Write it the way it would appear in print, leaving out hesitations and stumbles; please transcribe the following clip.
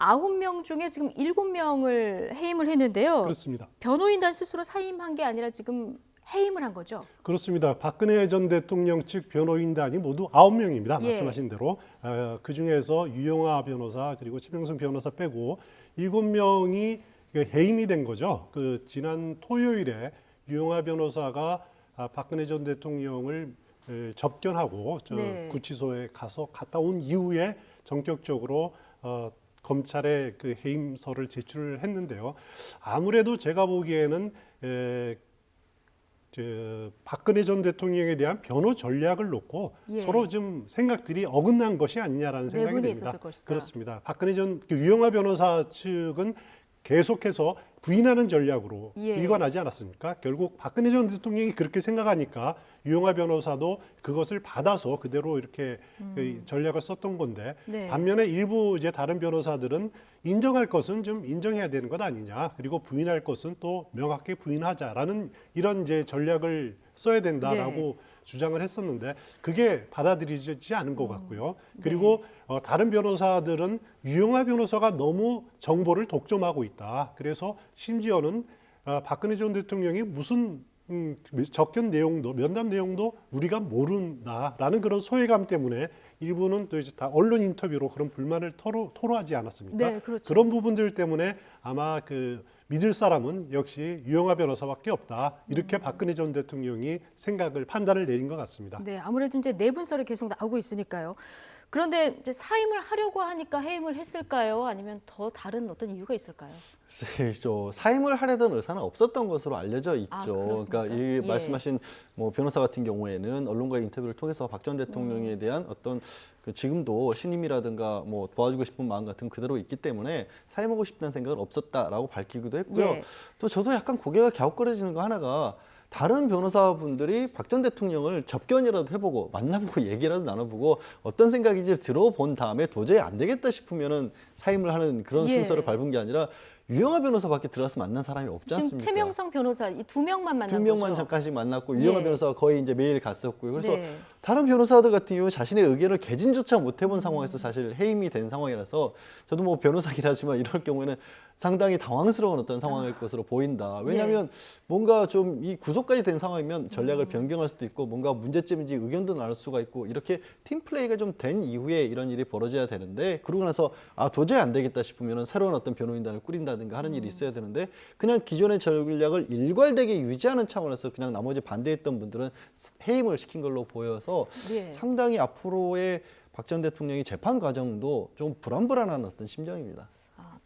9명 중에 지금 7명을 해임을 했는데요. 그렇습니다. 변호인단 스스로 사임한 게 아니라 지금 해임을 한 거죠? 그렇습니다. 박근혜 전 대통령 측 변호인단이 모두 9명입니다. 예. 말씀하신 대로. 그중에서 유영하 변호사 그리고 최명순 변호사 빼고 7명이 해임이 된 거죠. 지난 토요일에 유영하 변호사가 박근혜 전 대통령을 접견하고 네. 구치소에 가서 갔다 온 이후에 전격적으로 검찰에 해임서를 제출을 했는데요. 아무래도 제가 보기에는 박근혜 전 대통령에 대한 변호 전략을 놓고 예. 서로 좀 생각들이 어긋난 것이 아니냐라는 생각이 내분이 듭니다. 있었을 것이다. 그렇습니다. 박근혜 유영하 변호사 측은 계속해서 부인하는 전략으로 예. 일관하지 않았습니까? 결국 박근혜 전 대통령이 그렇게 생각하니까 유영하 변호사도 그것을 받아서 그대로 이렇게 전략을 썼던 건데 네. 반면에 일부 이제 다른 변호사들은 인정할 것은 좀 인정해야 되는 것 아니냐, 그리고 부인할 것은 또 명확하게 부인하자라는 이런 이제 전략을 써야 된다라고 네. 주장을 했었는데 그게 받아들이지 않은 것 같고요. 그리고 다른 변호사들은 유영하 변호사가 너무 정보를 독점하고 있다. 그래서 심지어는 박근혜 전 대통령이 무슨 접견 내용도 면담 내용도 우리가 모른다라는 그런 소외감 때문에 일부는 또 이제 다 언론 인터뷰로 그런 불만을 토로하지 않았습니까? 네, 그렇죠. 그런 부분들 때문에 아마 믿을 사람은 역시 유영하 변호사밖에 없다. 이렇게 박근혜 전 대통령이 판단을 내린 것 같습니다. 네, 아무래도 이제 내분설이 계속 나오고 있으니까요. 그런데 이제 사임을 하려고 하니까 해임을 했을까요? 아니면 더 다른 어떤 이유가 있을까요? 글쎄요, 사임을 하려던 의사는 없었던 것으로 알려져 있죠. 그렇습니까? 그러니까 이 예. 말씀하신 변호사 같은 경우에는 언론과의 인터뷰를 통해서 박 전 대통령에 대한 어떤 지금도 신임이라든가 도와주고 싶은 마음 같은 그대로 있기 때문에 사임하고 싶다는 생각은 없었다라고 밝히기도 했고요. 예. 또 저도 약간 고개가 갸웃거려지는 거 하나가 다른 변호사분들이 박 전 대통령을 접견이라도 해보고 만나보고 얘기라도 나눠보고 어떤 생각인지 들어본 다음에 도저히 안 되겠다 싶으면은 사임을 하는 그런 예. 순서를 밟은 게 아니라 유영하 변호사밖에 들어와서 만난 사람이 없지 지금 않습니까? 최명성 변호사 이 2명만 만난 두 명만 거죠? 잠깐씩 만났고 유영하 예. 변호사가 거의 이제 매일 갔었고요. 그래서 네. 다른 변호사들 같은 경우 자신의 의견을 개진조차 못 해본 상황에서 사실 해임이 된 상황이라서 저도 변호사긴 하지만 이럴 경우에는 상당히 당황스러운 어떤 상황일 것으로 보인다. 왜냐하면 뭔가 좀 이 구속까지 된 상황이면 전략을 변경할 수도 있고 뭔가 문제점인지 의견도 나눌 수가 있고 이렇게 팀플레이가 좀 된 이후에 이런 일이 벌어져야 되는데 그러고 나서 도저히 안 되겠다 싶으면 새로운 어떤 변호인단을 꾸린다든가 하는 일이 있어야 되는데 그냥 기존의 전략을 일괄되게 유지하는 차원에서 그냥 나머지 반대했던 분들은 해임을 시킨 걸로 보여서 예. 상당히 앞으로의 박 전 대통령의 재판 과정도 좀 불안불안한 어떤 심정입니다.